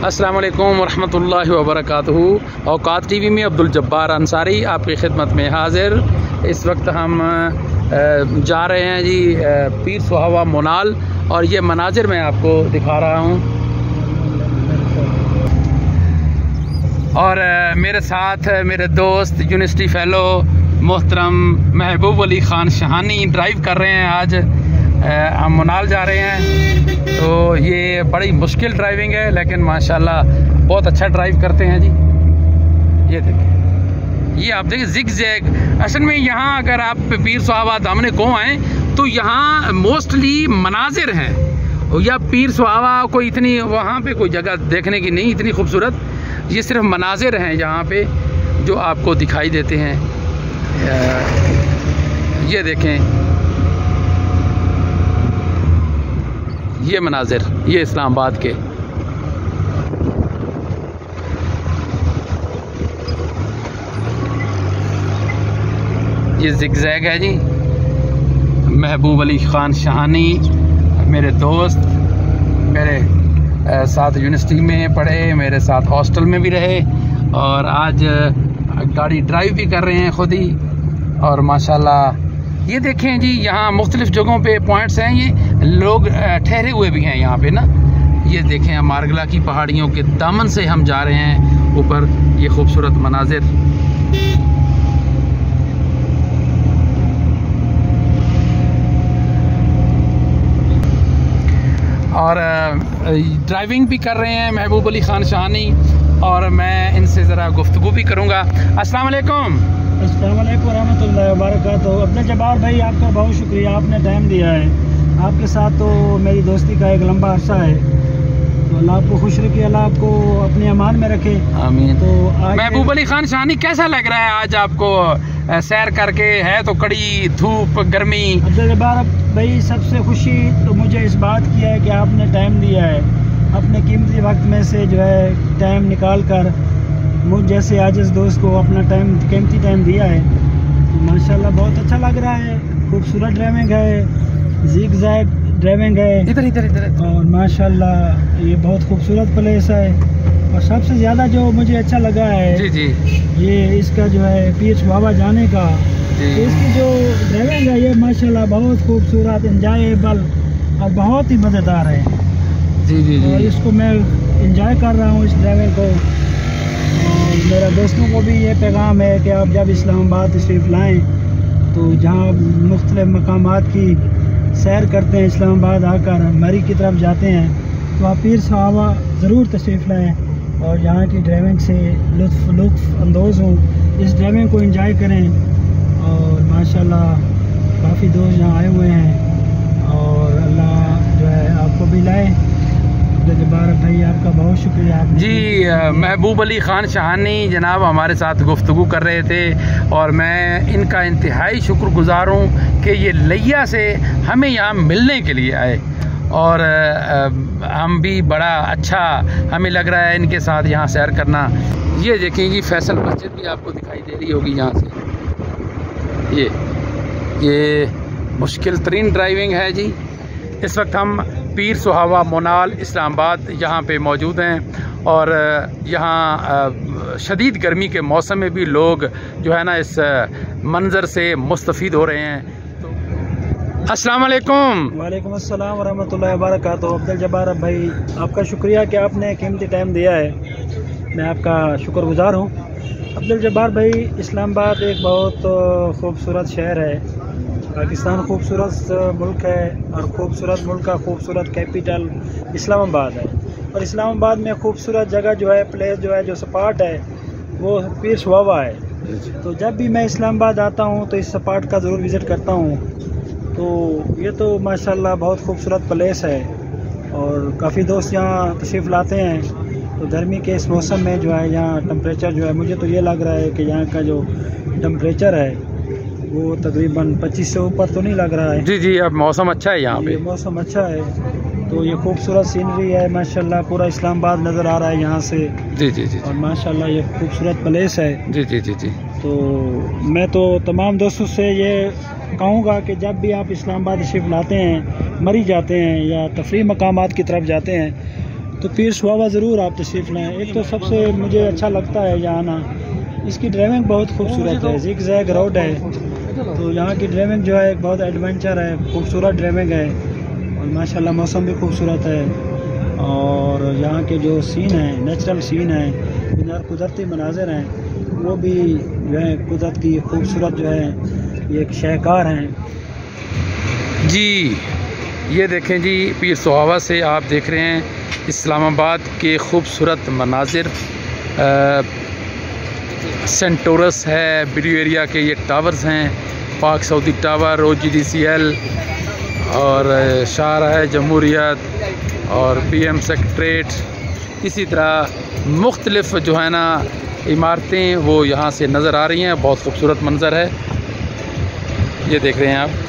अस्सलाम वालेकुम वरहमतुल्लाहि वबरकातुहू। औकात टीवी में अब्दुल जब्बार अंसारी आपकी खिदमत में हाजिर। इस वक्त हम जा रहे हैं जी पीर सुहावा मोनाल, और ये मनाजिर मैं आपको दिखा रहा हूँ। और मेरे साथ मेरे दोस्त यूनिवर्सिटी फ़ेलो मोहतरम महबूब अली ख़ान शहानी ड्राइव कर रहे हैं। आज हम मोनाल जा रहे हैं, तो ये बड़ी मुश्किल ड्राइविंग है, लेकिन माशाल्लाह बहुत अच्छा ड्राइव करते हैं जी। ये देखिए, ये आप देखिए जिग जैग। असल में यहाँ अगर आप पीर सुहावा दामने को आएँ तो यहाँ मोस्टली मनाजिर हैं, या पीर सुहावा कोई इतनी वहाँ पे कोई जगह देखने की नहीं इतनी खूबसूरत, ये सिर्फ मनाजिर हैं यहाँ पे जो आपको दिखाई देते हैं। ये देखें, ये मनाजिर, ये इस्लामाबाद के। ये जिगजैग है जी। महबूब अली ख़ान शहानी मेरे दोस्त, मेरे साथ यूनिवर्सिटी में पढ़े, मेरे साथ हॉस्टल में भी रहे, और आज गाड़ी ड्राइव भी कर रहे हैं खुद ही। और माशाल्लाह ये देखें जी, यहाँ मुख्तलिफ़ जगहों पे पॉइंट्स हैं, ये लोग ठहरे हुए भी हैं यहाँ पे ना। ये देखें, मारगला की पहाड़ियों के दामन से हम जा रहे हैं ऊपर। ये खूबसूरत मनाजिर। और ड्राइविंग भी कर रहे हैं महबूब अली ख़ान शहानी, और मैं इनसे ज़रा गुफ्तगू भी करूँगा। अस्सलाम वालेकुम। अस्सलाम वालेकुम रहमतुल्लाहि व बरकातुहू। अब्दुल जब्बार भाई, आपका बहुत शुक्रिया, आपने टाइम दिया है। आपके साथ तो मेरी दोस्ती का एक लंबा अरसा है, तो अल्लाह आपको खुश रखे, अल्लाह आपको अपने अमान में रखे, आमीन। तो महबूब अली ख़ान शहानी, कैसा लग रहा है आज आपको सैर करके? है तो कड़ी धूप गर्मी। अब्दुल जब्बार भाई, सबसे खुशी तो मुझे इस बात की है कि आपने टाइम दिया है, अपने कीमती वक्त में से जो है टाइम निकाल कर मुझ जैसे आजिज़ दोस्त को अपना कीमती टाइम दिया है। तो माशाल्लाह बहुत अच्छा लग रहा है। खूबसूरत ड्राइविंग है, जिग जैग ड्राइविंग है, इधर इधर इधर। और माशाल्लाह ये बहुत खूबसूरत प्लेस है। और सबसे ज़्यादा जो मुझे अच्छा लगा है जी जी, ये इसका जो है पीर सुहावा जाने का, इसकी जो ड्राइविंग है ये माशाल्लाह बहुत खूबसूरत, इंजॉयबल और बहुत ही मज़ेदार है। जी जी जी, और इसको मैं इंजॉय कर रहा हूँ इस ड्राइविंग को। और मेरा दोस्तों को भी ये पैगाम है कि आप जब इस्लामाबाद तशरीफ़ लाएँ तो जहाँ मुख्तलिफ़ मकामात की सैर करते हैं, इस्लामाबाद आकर मरी की तरफ जाते हैं, तो आप पीर सुहावा ज़रूर तशरीफ़ लाएँ और यहाँ की ड्राइविंग से लुत्फ़ अंदोज़ हों, इस ड्राइविंग को एंजॉय करें। और माशाल्लाह काफ़ी दोस्त यहाँ आए हुए हैं, और अल्लाह जो है आपको भी लाए। जब्बार भाई, आपका बहुत शुक्रिया। जी, महबूब अली ख़ान शहानी जनाब हमारे साथ गुफ्तगू कर रहे थे, और मैं इनका इंतहाई शुक्रगुज़ार हूँ कि ये लिया से हमें यहाँ मिलने के लिए आए, और हम भी बड़ा अच्छा हमें लग रहा है इनके साथ यहाँ सैर करना। ये देखें जी, फैसल मस्जिद भी आपको दिखाई दे रही होगी यहाँ से। ये मुश्किल तरीन ड्राइविंग है जी। इस वक्त हम पीर सुहावा मोनाल इस्लामाबाद यहाँ पे मौजूद हैं, और यहाँ शदीद गर्मी के मौसम में भी लोग जो है ना इस मंज़र से मुस्तफ़ीद हो रहे हैं। अस्सलाम वालेकुम। वालेकुम अस्सलाम व रहमतुल्लाहि व बरकातुहू। अब्दुल जब्बार भाई, आपका शुक्रिया कि आपने कीमती टाइम दिया है, मैं आपका शुक्रगुज़ार हूँ। अब्दुल जब्बार भाई, इस्लामाबाद एक बहुत खूबसूरत शहर है। पाकिस्तान खूबसूरत मुल्क है, और खूबसूरत मुल्क का खूबसूरत कैपिटल इस्लामाबाद है। और इस्लामाबाद में खूबसूरत जगह जो है, प्लेस जो है, जो स्पॉट है, वो पीर सुहावा है। तो जब भी मैं इस्लामाबाद आता हूँ तो इस स्पॉट का ज़रूर विज़िट करता हूँ। तो ये तो माशाल्लाह बहुत खूबसूरत प्लेस है, और काफ़ी दोस्त यहाँ तशरीफ़ लाते हैं। तो गर्मी के इस मौसम में जो है यहाँ टेम्परेचर जो है, मुझे तो ये लग रहा है कि यहाँ का जो टेम्परेचर है वो तकरीबन 25 से ऊपर तो नहीं लग रहा है। जी जी, अब मौसम अच्छा है यहाँ पे, मौसम अच्छा है। तो ये खूबसूरत सीनरी है माशाल्लाह, पूरा इस्लामाबाद नज़र आ रहा है यहाँ से। जी जी जी, और माशाल्लाह ये खूबसूरत प्लेस है। जी जी जी जी। तो मैं तो तमाम दोस्तों से ये कहूँगा कि जब भी आप इस्लामाबाद तशरीफ़ लाते हैं, मरी जाते हैं या तफरीह मकामात की तरफ जाते हैं, तो पीर सुहावा ज़रूर आप तशरीफ़ लाएँ। एक तो सबसे मुझे अच्छा लगता है यहाँ आना, इसकी ड्राइविंग बहुत खूबसूरत है, ज़िग ज़ैग रोड है, तो यहाँ की ड्राइविंग जो है बहुत एडवेंचर है, खूबसूरत ड्राइविंग है और माशाल्लाह मौसम भी खूबसूरत है। और यहाँ के जो सीन है, नेचुरल सीन है, कुदरती मनाज़िर हैं, वो भी जो है कुदरत की खूबसूरत जो है ये एक शाहकार हैं जी। ये देखें जी, पीर सुहावा से आप देख रहे हैं इस्लामाबाद के खूबसूरत मनाजिर। सेंटोरस है, ब्लू एरिया के ये टावर्स हैं, पाक सऊदी टावर, OGDCL और शाहराह जमहूरियत और PM सेक्रेटरीट। इसी तरह मुख्तलिफ जो है ना इमारतें वो यहाँ से नज़र आ रही हैं। बहुत खूबसूरत मंज़र है, ये देख रहे हैं आप।